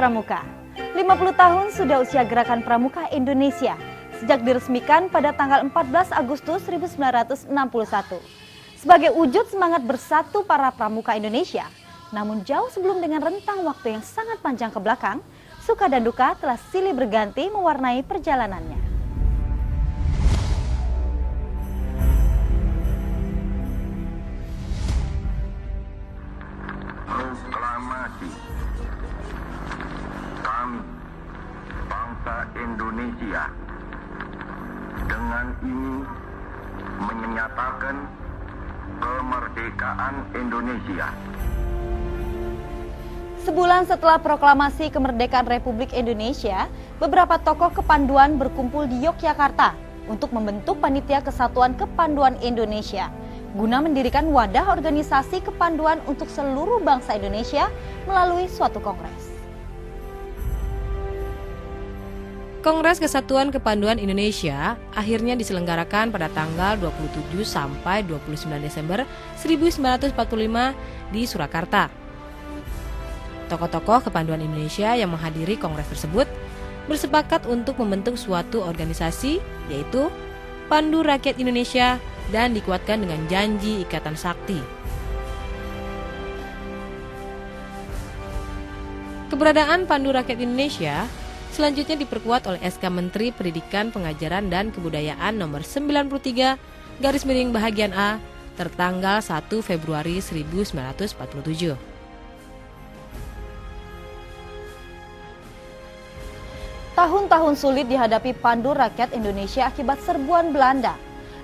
Pramuka. 50 tahun sudah usia Gerakan Pramuka Indonesia, sejak diresmikan pada tanggal 14 Agustus 1961. Sebagai wujud semangat bersatu para pramuka Indonesia, namun jauh sebelum dengan rentang waktu yang sangat panjang ke belakang, suka dan duka telah silih berganti mewarnai perjalanannya. Proklamasi kami, bangsa Indonesia, dengan ini menyatakan kemerdekaan Indonesia. Sebulan setelah proklamasi kemerdekaan Republik Indonesia, beberapa tokoh kepanduan berkumpul di Yogyakarta untuk membentuk Panitia Kesatuan Kepanduan Indonesia, guna mendirikan wadah organisasi kepanduan untuk seluruh bangsa Indonesia melalui suatu kongres. Kongres Kesatuan Kepanduan Indonesia akhirnya diselenggarakan pada tanggal 27 sampai 29 Desember 1945 di Surakarta. Tokoh-tokoh kepanduan Indonesia yang menghadiri kongres tersebut bersepakat untuk membentuk suatu organisasi, yaitu Pandu Rakyat Indonesia, dan dikuatkan dengan janji Ikatan Sakti. Keberadaan Pandu Rakyat Indonesia selanjutnya diperkuat oleh SK Menteri Pendidikan, Pengajaran, dan Kebudayaan nomor 93 /Bahagian A tertanggal 1 Februari 1947. Tahun-tahun sulit dihadapi Pandu Rakyat Indonesia akibat serbuan Belanda.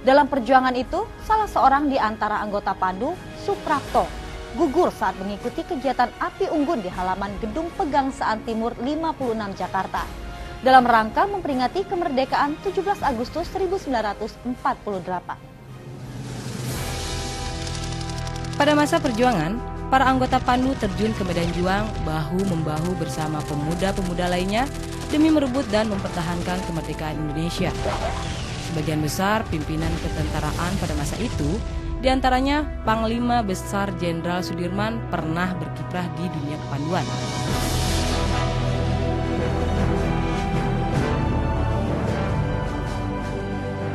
Dalam perjuangan itu, salah seorang di antara anggota Pandu, Suprapto, gugur saat mengikuti kegiatan api unggun di halaman Gedung Pegangsaan Timur 56 Jakarta dalam rangka memperingati kemerdekaan 17 Agustus 1948. Pada masa perjuangan, para anggota Pandu terjun ke medan juang bahu-membahu bersama pemuda-pemuda lainnya demi merebut dan mempertahankan kemerdekaan Indonesia. Sebagian besar pimpinan ketentaraan pada masa itu, diantaranya Panglima Besar Jenderal Sudirman, pernah berkiprah di dunia kepanduan.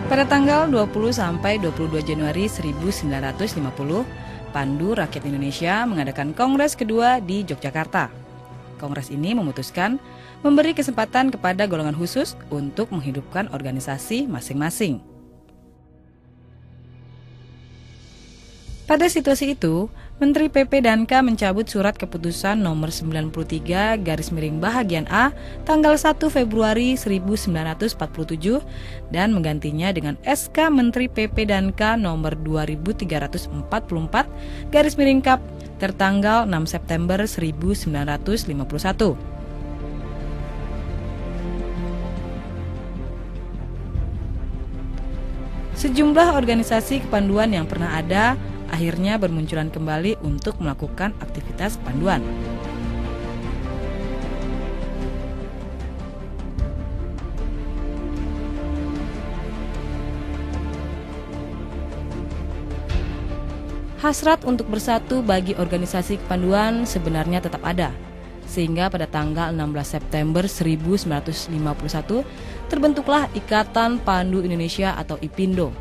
Pada tanggal 20 sampai 22 Januari 1950, Pandu Rakyat Indonesia mengadakan kongres kedua di Yogyakarta. Kongres ini memutuskan memberi kesempatan kepada golongan khusus untuk menghidupkan organisasi masing-masing. Pada situasi itu, Menteri PP dan K mencabut surat keputusan nomor 93 Bahagian A tanggal 1 Februari 1947 dan menggantinya dengan SK Menteri PP dan K nomor 2344 Kap tertanggal 6 September 1951. Sejumlah organisasi kepanduan yang pernah ada akhirnya bermunculan kembali untuk melakukan aktivitas kepanduan. Hasrat untuk bersatu bagi organisasi kepanduan sebenarnya tetap ada, sehingga pada tanggal 16 September 1951 terbentuklah Ikatan Pandu Indonesia atau IPINDO.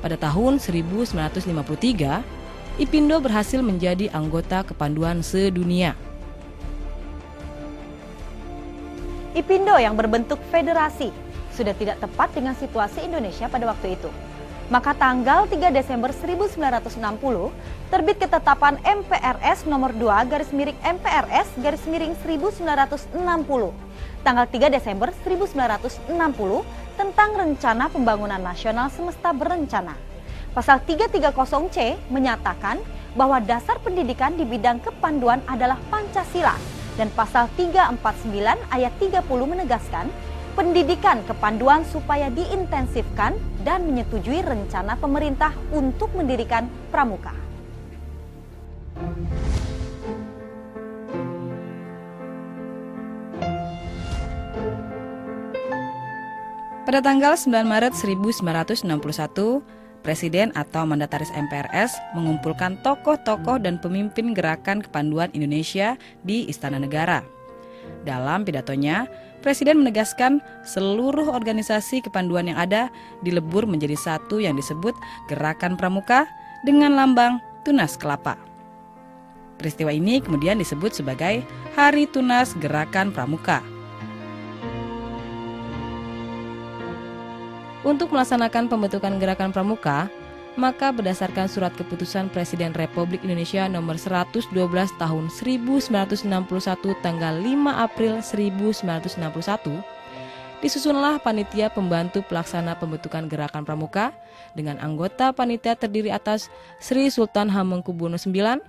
Pada tahun 1953, IPINDO berhasil menjadi anggota kepanduan sedunia. IPINDO yang berbentuk federasi sudah tidak tepat dengan situasi Indonesia pada waktu itu. Maka tanggal 3 Desember 1960 terbit ketetapan MPRS nomor 2 MPRS 1960 tanggal 3 Desember 1960 tentang Rencana Pembangunan Nasional Semesta Berencana. Pasal 330C menyatakan bahwa dasar pendidikan di bidang kepanduan adalah Pancasila, dan pasal 349 ayat 30 menegaskan pendidikan kepanduan supaya diintensifkan dan menyetujui rencana pemerintah untuk mendirikan pramuka. Pada tanggal 9 Maret 1961, Presiden atau mandataris MPRS mengumpulkan tokoh-tokoh dan pemimpin gerakan kepanduan Indonesia di Istana Negara. Dalam pidatonya, Presiden menegaskan seluruh organisasi kepanduan yang ada dilebur menjadi satu yang disebut Gerakan Pramuka dengan lambang tunas kelapa. Peristiwa ini kemudian disebut sebagai Hari Tunas Gerakan Pramuka. Untuk melaksanakan pembentukan Gerakan Pramuka, maka berdasarkan surat keputusan Presiden Republik Indonesia nomor 112 tahun 1961 tanggal 5 April 1961, disusunlah panitia pembantu pelaksana pembentukan Gerakan Pramuka dengan anggota panitia terdiri atas Sri Sultan Hamengkubuwono IX,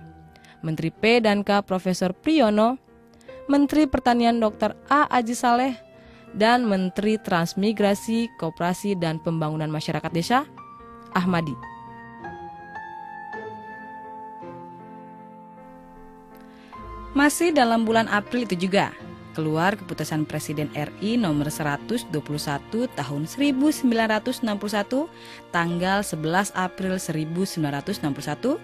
Menteri P dan K Profesor Priyono, Menteri Pertanian Dr. A. Aji Saleh, dan Menteri Transmigrasi, Koperasi dan Pembangunan Masyarakat Desa, Ahmadi. Masih dalam bulan April itu juga, keluar keputusan Presiden RI nomor 121 tahun 1961 tanggal 11 April 1961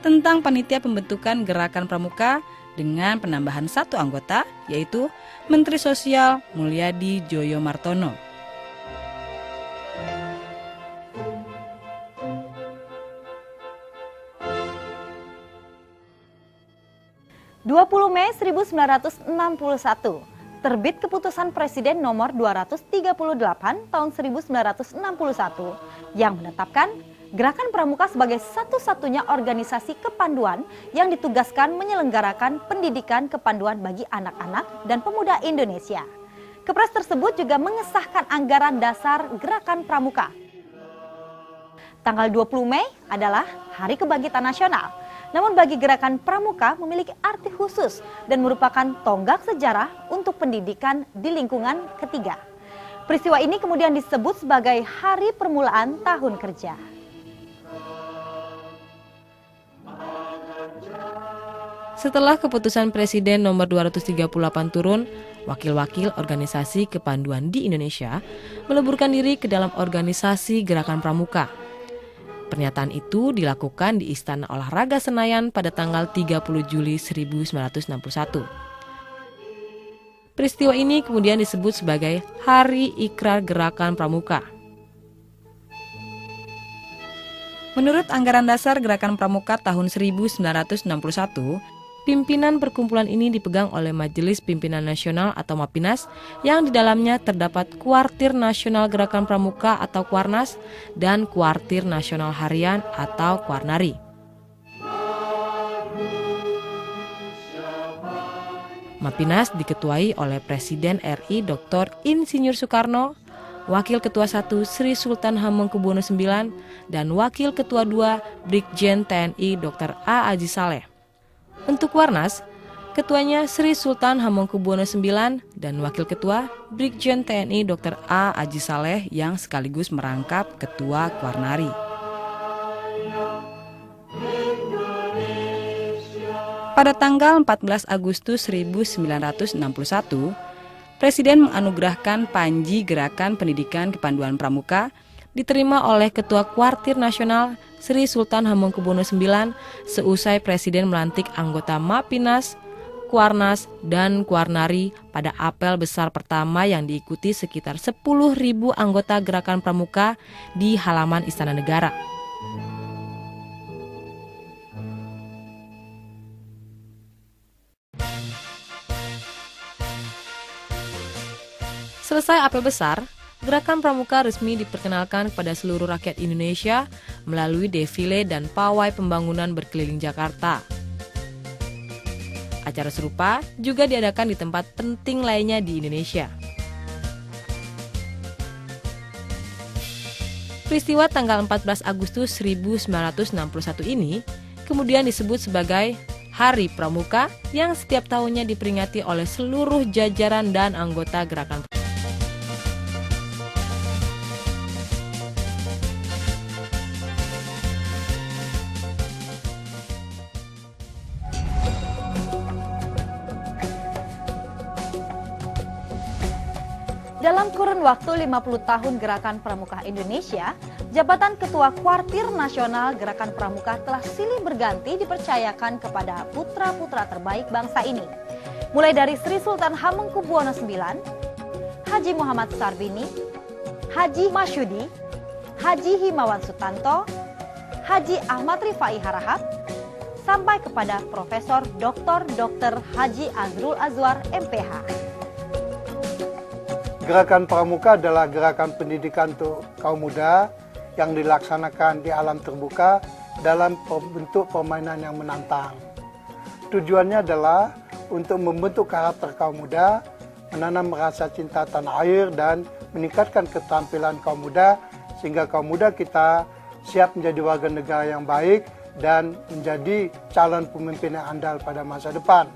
tentang panitia pembentukan Gerakan Pramuka dengan penambahan satu anggota, yaitu Menteri Sosial Mulyadi Joyo Martono. 20 Mei 1961, terbit Keputusan Presiden nomor 238 tahun 1961 yang menetapkan Gerakan Pramuka sebagai satu-satunya organisasi kepanduan yang ditugaskan menyelenggarakan pendidikan kepanduan bagi anak-anak dan pemuda Indonesia. Kepres tersebut juga mengesahkan anggaran dasar Gerakan Pramuka. Tanggal 20 Mei adalah Hari Kebangkitan Nasional. Namun bagi Gerakan Pramuka memiliki arti khusus dan merupakan tonggak sejarah untuk pendidikan di lingkungan ketiga. Peristiwa ini kemudian disebut sebagai Hari Permulaan Tahun Kerja. Setelah keputusan Presiden nomor 238 turun, wakil-wakil organisasi kepanduan di Indonesia meleburkan diri ke dalam organisasi Gerakan Pramuka. Pernyataan itu dilakukan di Istana Olahraga Senayan pada tanggal 30 Juli 1961. Peristiwa ini kemudian disebut sebagai Hari Ikrar Gerakan Pramuka. Menurut anggaran dasar Gerakan Pramuka tahun 1961, pimpinan perkumpulan ini dipegang oleh Majelis Pimpinan Nasional atau MAPINAS yang di dalamnya terdapat Kuartir Nasional Gerakan Pramuka atau Kuarnas dan Kuartir Nasional Harian atau Kuarnari. MAPINAS diketuai oleh Presiden RI Dr. Insinyur Soekarno, Wakil Ketua 1 Sri Sultan Hamengkubuwono IX, dan Wakil Ketua 2 Brigjen TNI Dr. A. Aji Saleh. Untuk Kuarnas, ketuanya Sri Sultan Hamengkubuwono IX dan Wakil Ketua Brigjen TNI Dr. A. Aji Saleh yang sekaligus merangkap Ketua Kuarnari. Pada tanggal 14 Agustus 1961, Presiden menganugerahkan Panji Gerakan Pendidikan Kepanduan Pramuka diterima oleh Ketua Kuartir Nasional Sri Sultan Hamengkubuwono IX seusai Presiden melantik anggota MAPINAS, Kuarnas, dan Kuarnari pada apel besar pertama yang diikuti sekitar 10.000 anggota Gerakan Pramuka di halaman Istana Negara. Selesai apel besar, Gerakan Pramuka resmi diperkenalkan kepada seluruh rakyat Indonesia melalui defile dan pawai pembangunan berkeliling Jakarta. Acara serupa juga diadakan di tempat penting lainnya di Indonesia. Peristiwa tanggal 14 Agustus 1961 ini kemudian disebut sebagai Hari Pramuka yang setiap tahunnya diperingati oleh seluruh jajaran dan anggota Gerakan Pramuka. Dalam kurun waktu 50 tahun Gerakan Pramuka Indonesia, jabatan Ketua Kuartir Nasional Gerakan Pramuka telah silih berganti dipercayakan kepada putra-putra terbaik bangsa ini. mulai dari Sri Sultan Hamengkubuwono IX, Haji Muhammad Sarbini, Haji Masyudi, Haji Himawan Sutanto, Haji Ahmad Rifai Harahap, sampai kepada Profesor Dr. Haji Azrul Azwar MPH. Gerakan Pramuka adalah gerakan pendidikan untuk kaum muda yang dilaksanakan di alam terbuka dalam bentuk permainan yang menantang. Tujuannya adalah untuk membentuk karakter kaum muda, menanam rasa cinta tanah air, dan meningkatkan keterampilan kaum muda sehingga kaum muda kita siap menjadi warga negara yang baik dan menjadi calon pemimpin yang andal pada masa depan.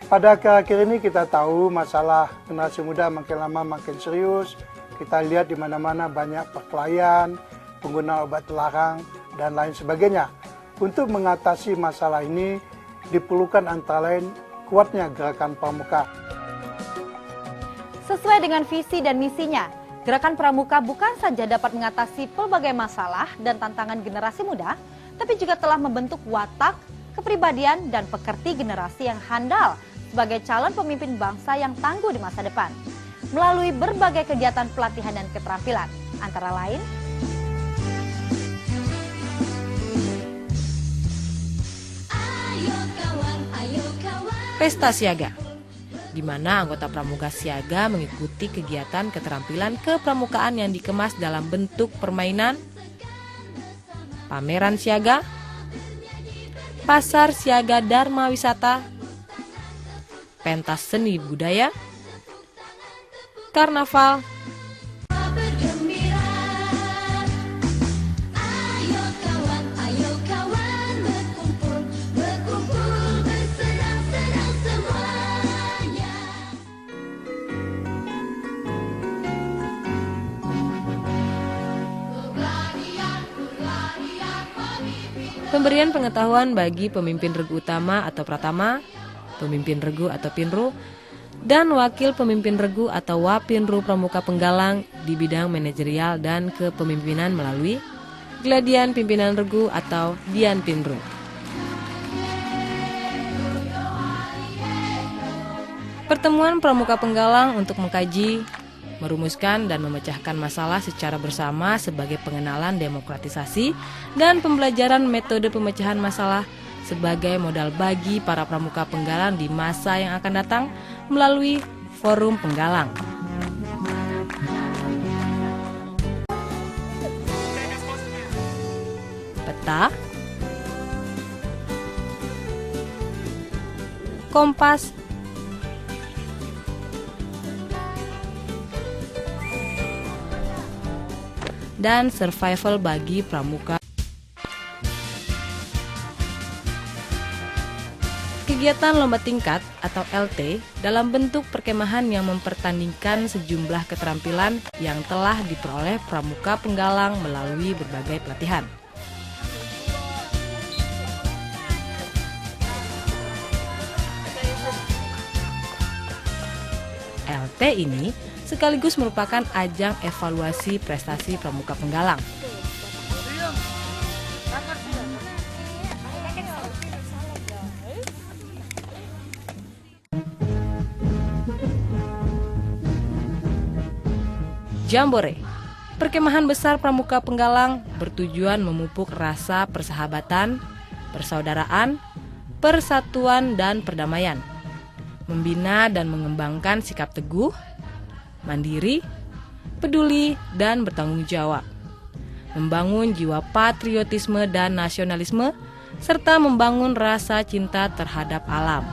Pada akhir-akhir ini kita tahu masalah generasi muda makin lama makin serius. Kita lihat di mana-mana banyak perkelahian, penggunaan obat terlarang, dan lain sebagainya. Untuk mengatasi masalah ini diperlukan antara lain kuatnya gerakan Pramuka. Sesuai dengan visi dan misinya, Gerakan Pramuka bukan saja dapat mengatasi pelbagai masalah dan tantangan generasi muda, tapi juga telah membentuk watak, kepribadian, dan pekerti generasi yang handal sebagai calon pemimpin bangsa yang tangguh di masa depan. Melalui berbagai kegiatan pelatihan dan keterampilan, antara lain Pesta Siaga, di mana anggota Pramuka Siaga mengikuti kegiatan keterampilan kepramukaan yang dikemas dalam bentuk permainan, pameran siaga, pasar siaga Dharma Wisata, pentas seni budaya, karnaval, pemberian pengetahuan bagi pemimpin regu utama atau pratama, pemimpin regu atau pinru, dan wakil pemimpin regu atau wapinru Pramuka Penggalang di bidang manajerial dan kepemimpinan melalui Gladian Pimpinan Regu atau Dian Pinru. Pertemuan Pramuka Penggalang untuk mengkaji, merumuskan dan memecahkan masalah secara bersama sebagai pengenalan demokratisasi dan pembelajaran metode pemecahan masalah sebagai modal bagi para pramuka penggalang di masa yang akan datang melalui Forum Penggalang. Peta, kompas, dan survival bagi pramuka. Kegiatan lomba tingkat atau LT dalam bentuk perkemahan yang mempertandingkan sejumlah keterampilan yang telah diperoleh pramuka penggalang melalui berbagai pelatihan. LT ini sekaligus merupakan ajang evaluasi prestasi pramuka penggalang. Jambore, perkemahan besar pramuka penggalang bertujuan memupuk rasa persahabatan, persaudaraan, persatuan, dan perdamaian, membina dan mengembangkan sikap teguh, mandiri, peduli, dan bertanggung jawab, membangun jiwa patriotisme dan nasionalisme, serta membangun rasa cinta terhadap alam.